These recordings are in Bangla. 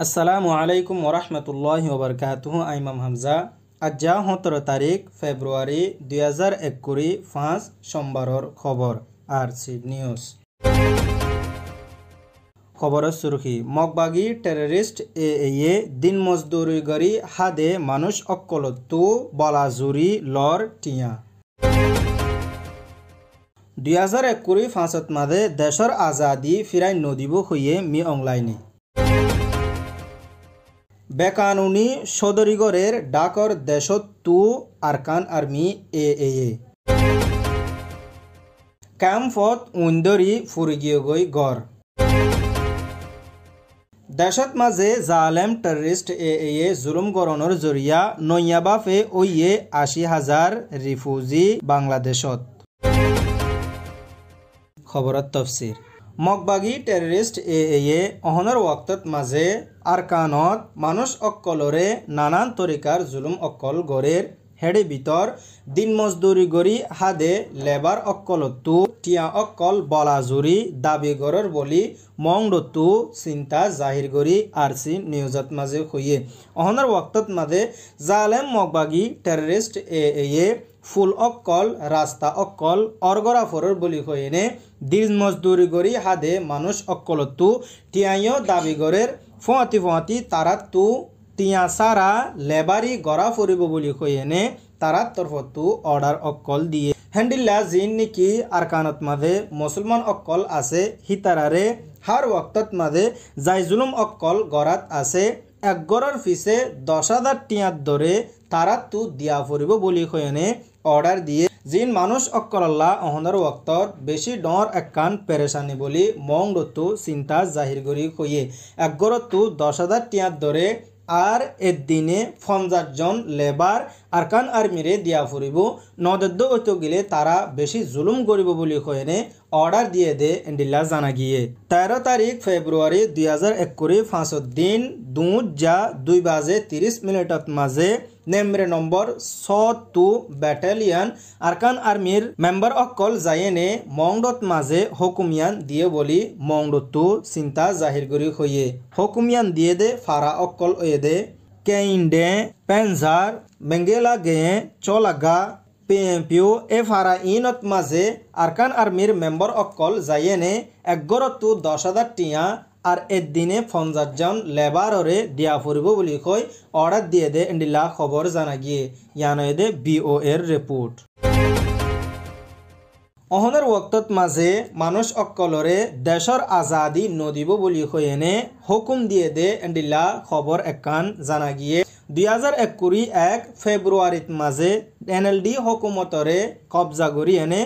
আসসালামু আলাইকুম ওরহমতুল্লাহি ওবরকাতুহু। আইমাম হামজা। আজ 17 তারিখ ফেব্রুয়ারি 2021 5 সোমবারর খবর আরসি নিউজ। খবরের সুরখি মগবাগী টেররিস্ট এ দিন মজদুরি গরি হাদে মানুষ অক্কলত্তু বলাজুরি লর টিয়া 2021 5 মাদে দেশর আজাদি ফিরাই নদিব হইয়ে মি অংলাইনে বেকানুনি সদরিগরের ডাকর দেশত্তু আরকান আর্মি এ ক্যাম্পত উইন্দরি ফুরিগিয়ে গই গড় দেশত মাঝে জালেম টেররিস্ট এ জুলুম গরণর জরিয়া নৈয়াবাফে ওইয়ে 80,000 রিফিউজি বাংলাদেশত। খবরত তফসির মগবাগী টেররিস্ট এ অহনর ওয়াক্তত মাঝে আরকানত মানুষ অক্কলরে নানান তরিকার জুলুম অক্কল গড়ের হেডে ভিতর দিন মজদুরি গড়ি হাদে লেবার অক্কলত্তু টিয়া অক্কল বলাজুরি দাবি গড়র বলি মংডত্তু চিন্তা জাহির গড়ি আরসি নিউজত মাঝে হইয়ে অহনর ওয়াক্তত মাঝে জালেম মগবাগী টেররিস্ট এ ফুল অক্কল রাস্তা অক্কল অর্গরাফরের বলি হইনে দিন মজদুরি গড়ি হাদে মানুষ অক্কলত্তু টিয়াইও দাবি গড়ের ফুয়াতি তারাত্তু টিয়া সারা লেবারি গড়া ফুরিব বলি হইনে তারার তরফতু অর্ডার অক্কল দিয়ে হ্যান্ডিল্লা জিন নিকি আরকানত মাঝে মুসলমান অক্কল আছে হিতারারে হার ওয়াক্তত মাঝে যাই জুলুম অক্কল গড়াত আছে এক গড়র ফিসে 10,000 টিয়ার দরে তারাত্তু দিয়া ফুরিব বলি হইনে অর্ডার দিয়ে জিন মানুষ অক্কল্লা অহনর ওয়াক্তর বেশি ডর একখান পেরেশানি বলি মংডত্তু চিন্তা জাহির করি হইয়ে এক গড়ত্তু 10,000 টিয়ার দরে আর এদিনে 50 জন লেবার আরকান আর্মিরে দিয়া ফুরিব নদদ্দ ঐত গেলে তারা বেশি জুলুম করিব বলি হইনে অর্ডার দিয়ে দে এন্ডিল্লা জানা গিয়ে 13 তারিখ ফেব্রুয়ারি 2021 5 দিন 2:30 মাঝে নেমরে নম্বর 102 ব্যাটালিয়ন আরকান আর্মির মেম্বার অক্কল যাইনে মংডত মাঝে হুকুমিয়ান দিয়ে বলি মংডত্তু চিন্তা জাহির করি হইয়ে হুকুমিয়ান দিয়ে দে ফারা অক্কল ওয়ে দে কেইন্ডে পেনজার বেঙ্গেলা গেয়ে চলাগা পিএমপিও এ ফারা ইনত মাঝে আরকান আর্মির মেম্বার অক্কল যাইনে এক গড়ত্তু 10,000 টিয়া আর এদিনে 50 জন লেবাররে দিয়া ফুরিব বলি কই অর্ডার দিয়ে দে এন্ডিলা খবর জানা গিয়ে ইয়ানয় দে বিও এর রিপোর্ট অহনের ওয়াক্তত মাঝে মানুষ অক্কলরে দেশর আজাদি নদিব বলি হইনে হুকুম দিয়ে দে এন্ডিলা খবর একখান জানা গিয়ে 2021 ফেব্রুয়ারিত মাঝে এনএলডি হুকুমতরে কবজা করি এনে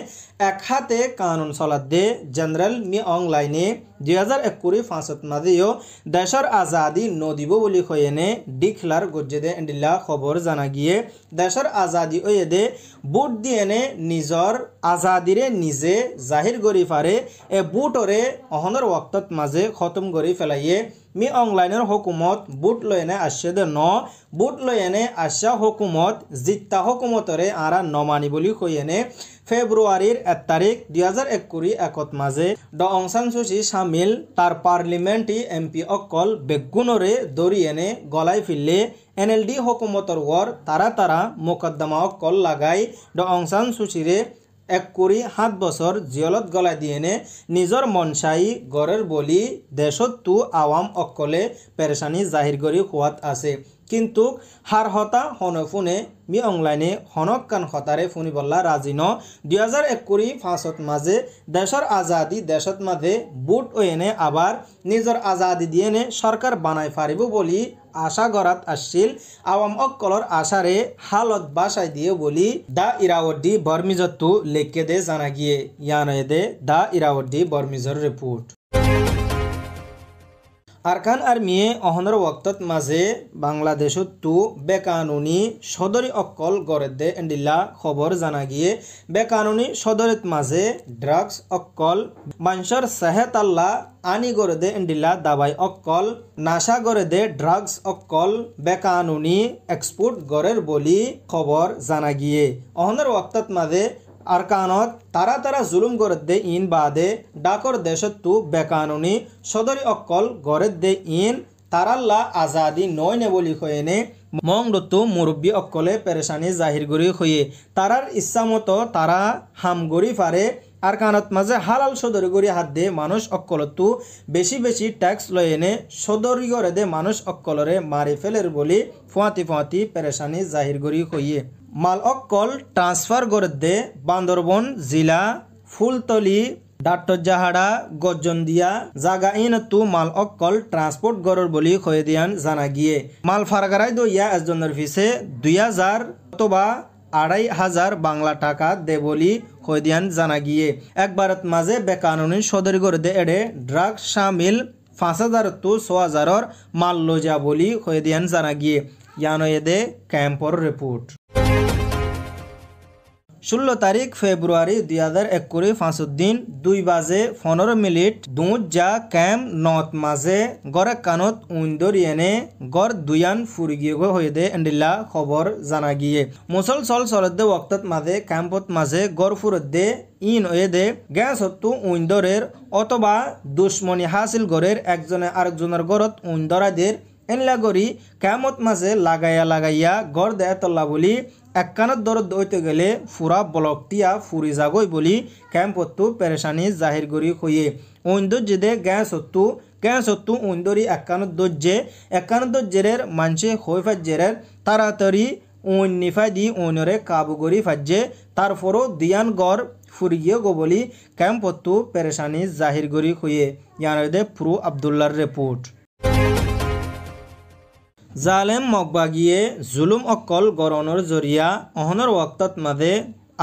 এক হাতে কানুন চলাত দে জেনারেল মি অনলাইনে 2021 5 মাঝেও দেশর আজাদি নদিব বলি হইনে ডিক্লার গজ্জে দে এন্ডিলা খবর জানা গিয়ে দেশর আজাদি ওয়ে দে বুট দিয়ে নিজর আজাদিরে নিজে জাহির করি পারে এ বুটরে অহনর ওয়াক্তত মাঝে খতম করি ফেলাইয়ে মি অনলাইনের হুকুমত বুট লয়নে আসছে দে বুট লয়নে আসা হুকুমত জিত্তা হুকুমতরে আরা নমানি বলি হইনে ফেব্রুয়ারির 1 তারিখ 2021 একত মাঝে ড অং সান সুচি সামিল তার পার্লিমেন্টি এমপি অক্কল বেগুনরে দরিয়েনে গলাই ফিরলে এনএলডি হুকুমতর ওর তারা মোকদ্দমা অক্কল লাগাই ড অং সান সুচিরে 7 বছর জিয়লত গলা দিয়েনে নিজর মনসাই গড়ের বলি দেশত্তু আওয়াম অক্কলে পেরেশানি জাহির করি খোয়াত আছে কিন্তু হার হতা হনফুনে মি অনলাইনে হনক কান হতারে ফুনি বল্লা রাজি ন 2021 5 মাঝে দেশর আজাদি দেশত মাঝে বুট ওয়েনে আবার নিজর আজাদি দিয়েনে সরকার বানাই পারিব বলি আশা গড়াত আসছিল আওয়াম অক্কলর আশারে হালত বাসায় দিয়ে বলি দা ইরাওয়ার্ডি বর্মিজত্তু লেখকে দে জানা গিয়ে ইয়ানয়ে দে দা ইরাওয়ার্ডি বর্মিজর রিপোর্ট আরকান আর্মিয়ে অহনর ওয়াক্তত মাঝে বাংলাদেশত্তু বেকানুনি সদরি অক্কল গড়ে দে এন্ডিল্লা খবর জানা গিয়ে বেকানুনি সদরিত মাঝে ড্রাগস অক্কল মানুষের সেহেত আল্লাহ আনি গড়ে দে এন্ডিল্লা দাবাই অক্কল নাশা গড়ে দে ড্রাগস অক্কল বেকানুনি এক্সপোর্ট গড়ের বলি খবর জানা গিয়ে অহনর ওয়াক্তত মাঝে আরকানত তারা জুলুম গড়ে দে ইন বাদে ডাকর দেশত্তু বেকানুনি সদরি অক্কল গড়ে দে ইন তারাল্লা আজাদি নয় নে বলি হয়েনে মংডতো মুরব্বী অকলে পেরেশানি জাহির করি হয়ে তারার ইচ্ছা মতো তারা হামগরি পারে আর কানত মাঝে হালাল সদরি গড়ি হাত দে মানুষ অকলতো বেশি বেশি ট্যাক্স লয় এনে সদরি করে দে মানুষ অকলরে মারি ফেলের বলি ফুয়াতি পেরেশানি জাহির করি হইয়ে মাল অকল ট্রান্সফার করে দে বান্দরবন জিলা ফুলতলি ডাট্টজাহাড়া গজ্জনদিয়া জাগা ইনতু মাল অকল ট্রান্সপোর্ট গরর বলি হয়ে দিয়ান জানা গিয়ে মাল ফারাগারাই দইয়া একজনের ফিসে 2000 অথবা 2500 বাংলা টাকা দে বলি হয়ে দিয়ান জানা গিয়ে একবারত মাঝে বেকানুনি সদরি করে দে এডে ড্রাগ শামিল 5000 তো 6000 মাল লোজা বলি হয়ে দিয়ান জানা গিয়ে ইয়ানো এদে ক্যাম্পর রিপোর্ট 16 তারিখ ফেব্রুয়ারি 2021 ফাঁসুদ্দিন 2 বাজে 15 মিনিট দুধ যা ক্যাম্প নথ মাঝে গড়ে কানত উইন্দরিয়েনে গড় দুয়ান ফুরি গিয়ে হয়ে দে এন্ডিল্লা খবর জানা গিয়ে মুসলসল সলদে ওয়াক্তত মাঝে ক্যাম্পত মাঝে গড় ফুরত they in way they gas হত্তু উইন্দরের অথবা দুশ্মনী হাসিল গড়ের একজনে আরেকজনের গড়ত উইন্দরাদের এনলা গড়ি ক্যামত মাঝে লাগাইয়া গড় দেয় তল্লা বলি একখানত দরদ দইতে গেলে ফুরা ব্লকটিয়া ফুরি যাগই বলি ক্যাম্পত্তু পেরেশানি জাহির করি হইয়ে ওইন্দর যেদে গ্যাস হত্তু ওইন্দরি একখানত দজ্জেরের মানসে হই ফাজ্জেরের তাড়াতাড়ি ওইন নিফাই দি ওইনরে কাবু করি ফাজ্জে তারপরও দিয়ান গড় ফুরিয়ে গো বলি ক্যাম্পত্তু পেরেশানি জাহির করি হইয়ে ইয়ানদে পুরু আবদুল্লার রিপোর্ট জালেম মকবাগিয়ে জুলুম অকল গরণর জরিয়া অহনর ওয়াক্তত মাঝে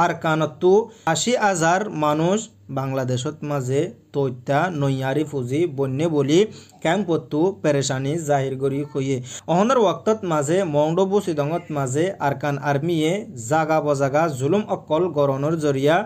আর কানত্তু 80,000 মানুষ বাংলাদেশত মাঝে তৈত্যা নৈয়ারি ফুজি বন্যে বলি ক্যাম্পত্তু পেরেশানি জাহির করি হইয়ে অহনর ওয়াক্তত মাঝে মংডবু সিদঙত মাঝে আরকান আর্মিয়ে জাগা বজাগা জুলুম অকল গরণর জরিয়া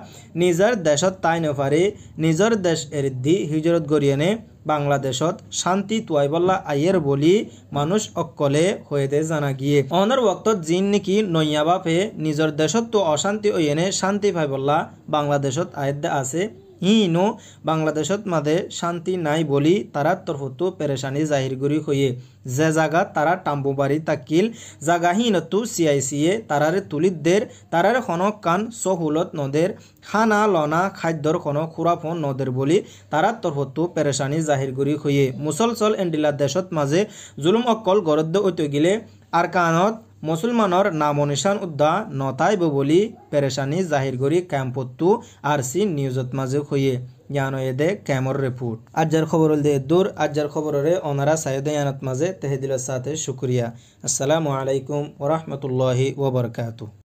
নিজের দেশত তাই নফারে নিজের দেশ এরিদ্ধি হিজরত গরিয়েনে বাংলাদেশত শান্তি তুয়াইবল্লা আইয়ের বলি মানুষ অকলে হয়েতে জানা গিয়ে অনর ওয়াক্তত জিন নাকি নইয়া বাপে নিজের দেশত তো অশান্তি ওয়েনে শান্তি ভাইবল্লা বাংলাদেশত আয়েদ্দা আছে হিনো বাংলাদেশত মাঝে শান্তি নাই বলি তারা তরফতো পেরেশানি জাহির করি হইয়ে যে জায়গা তারা টাম্বুবাড়ি তাকিল জাগাহীনতো সিআইসিয়ে তারারে তুলিতদের তারারে খনক কান সহুলত নদের খানা লনা খাদ্যর খনক খুরাফন নদের বলি তারা তরফতো পেরেশানি জাহির করি হইয়ে মুসলসল এন্ডিলা দেশত মাঝে জুলুম অকল গরদ্দ ঐতে গিলে আর কানত মুসলমানর নাম নিশান উদ্দা নতাইব বলি পেরেশানি জাহির করি ক্যাম্পত্তু আর সি নিউজত মাঝে হইয়ে ইয়ানো এদে ক্যামর রিপোর্ট আজ্জার খবর দে দূর আজ্জার খবরের ওনারা সাইদে ইয়ানত মাঝে তেহেদিলের সাথে শুক্রিয়া আসসালামু আলাইকুম ওয়া রাহমাতুল্লাহি ওয়া বারাকাতুহু।